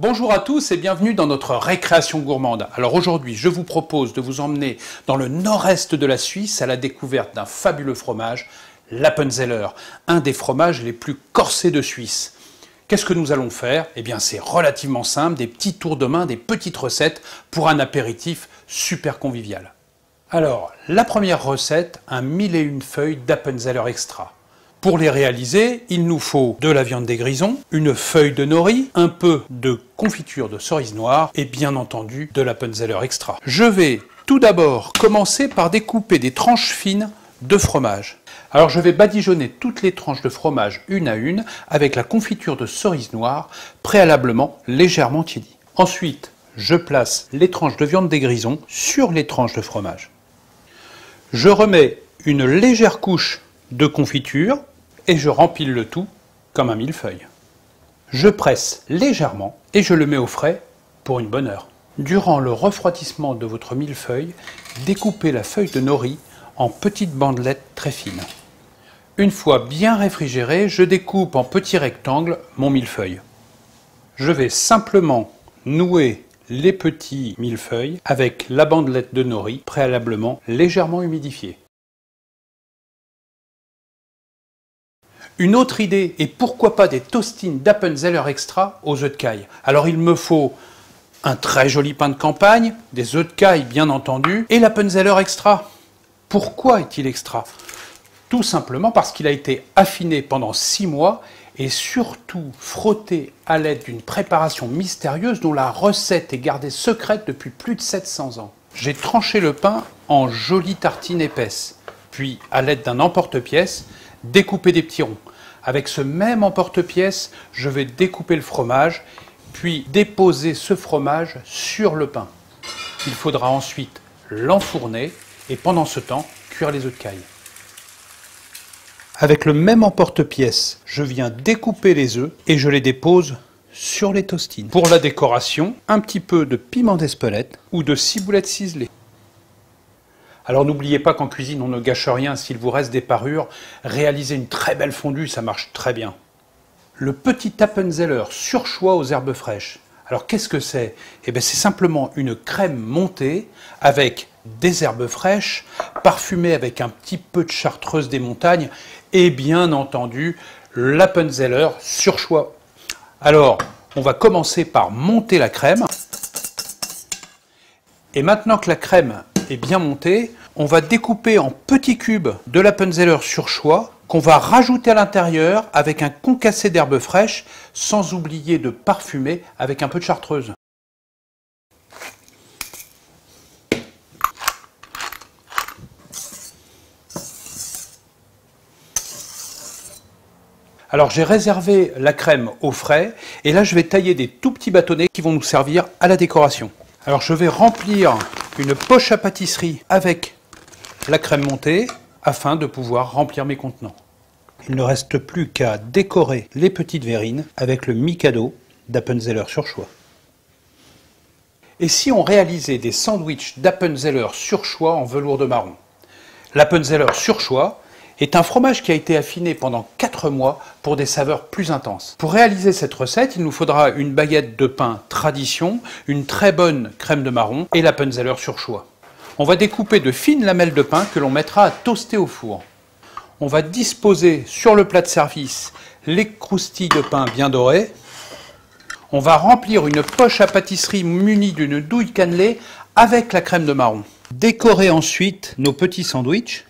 Bonjour à tous et bienvenue dans notre récréation gourmande. Alors aujourd'hui, je vous propose de vous emmener dans le nord-est de la Suisse à la découverte d'un fabuleux fromage, l'Appenzeller, un des fromages les plus corsés de Suisse. Qu'est-ce que nous allons faire? Eh bien, c'est relativement simple, des petits tours de main, des petites recettes pour un apéritif super convivial. Alors, la première recette, un 1001 feuilles d'Appenzeller extra. Pour les réaliser, il nous faut de la viande des grisons, une feuille de nori, un peu de confiture de cerise noire et bien entendu de l'Appenzeller extra. Je vais tout d'abord commencer par découper des tranches fines de fromage. Alors je vais badigeonner toutes les tranches de fromage une à une avec la confiture de cerise noire préalablement légèrement tiédie. Ensuite, je place les tranches de viande des grisons sur les tranches de fromage. Je remets une légère couche de confiture et je rempile le tout comme un millefeuille. Je presse légèrement et je le mets au frais pour une bonne heure. Durant le refroidissement de votre millefeuille, découpez la feuille de nori en petites bandelettes très fines. Une fois bien réfrigéré, je découpe en petits rectangles mon millefeuille. Je vais simplement nouer les petits millefeuilles avec la bandelette de nori préalablement légèrement humidifiée. Une autre idée, et pourquoi pas des toastines d'Appenzeller extra aux œufs de caille. Alors il me faut un très joli pain de campagne, des œufs de caille bien entendu, et l'Appenzeller extra. Pourquoi est-il extra? Tout simplement parce qu'il a été affiné pendant 6 mois et surtout frotté à l'aide d'une préparation mystérieuse dont la recette est gardée secrète depuis plus de 700 ans. J'ai tranché le pain en jolies tartines épaisses, puis à l'aide d'un emporte-pièce, découper des petits ronds. Avec ce même emporte-pièce, je vais découper le fromage, puis déposer ce fromage sur le pain. Il faudra ensuite l'enfourner et pendant ce temps, cuire les œufs de caille. Avec le même emporte-pièce, je viens découper les œufs et je les dépose sur les toastines. Pour la décoration, un petit peu de piment d'Espelette ou de ciboulette ciselée. Alors n'oubliez pas qu'en cuisine, on ne gâche rien. S'il vous reste des parures, réalisez une très belle fondue, ça marche très bien. Le petit Appenzeller sur choix aux herbes fraîches. Alors qu'est-ce que c'est? Eh bien c'est simplement une crème montée avec des herbes fraîches, parfumée avec un petit peu de chartreuse des montagnes et bien entendu l'Appenzeller sur choix. Alors on va commencer par monter la crème. Et maintenant que la crème est bien montée, on va découper en petits cubes de l'Appenzeller sur choix qu'on va rajouter à l'intérieur avec un concassé d'herbes fraîches sans oublier de parfumer avec un peu de chartreuse. Alors j'ai réservé la crème au frais et là je vais tailler des tout petits bâtonnets qui vont nous servir à la décoration. Alors je vais remplir une poche à pâtisserie avec la crème montée afin de pouvoir remplir mes contenants. Il ne reste plus qu'à décorer les petites verrines avec le Mikado d'Appenzeller sur choix. Et si on réalisait des sandwichs d'Appenzeller sur choix en velours de marron? L'Appenzeller sur choix est un fromage qui a été affiné pendant 4 mois pour des saveurs plus intenses. Pour réaliser cette recette, il nous faudra une baguette de pain tradition, une très bonne crème de marron et l'Appenzeller sur choix. On va découper de fines lamelles de pain que l'on mettra à toaster au four. On va disposer sur le plat de service les croustilles de pain bien dorées. On va remplir une poche à pâtisserie munie d'une douille cannelée avec la crème de marron. Décorer ensuite nos petits sandwichs.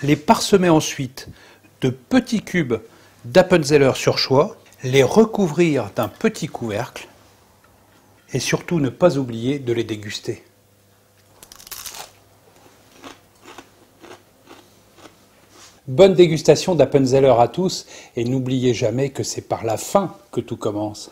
Les parsemer ensuite de petits cubes d'Appenzeller sur choix. Les recouvrir d'un petit couvercle. Et surtout ne pas oublier de les déguster. Bonne dégustation d'Appenzeller à tous et n'oubliez jamais que c'est par la faim que tout commence.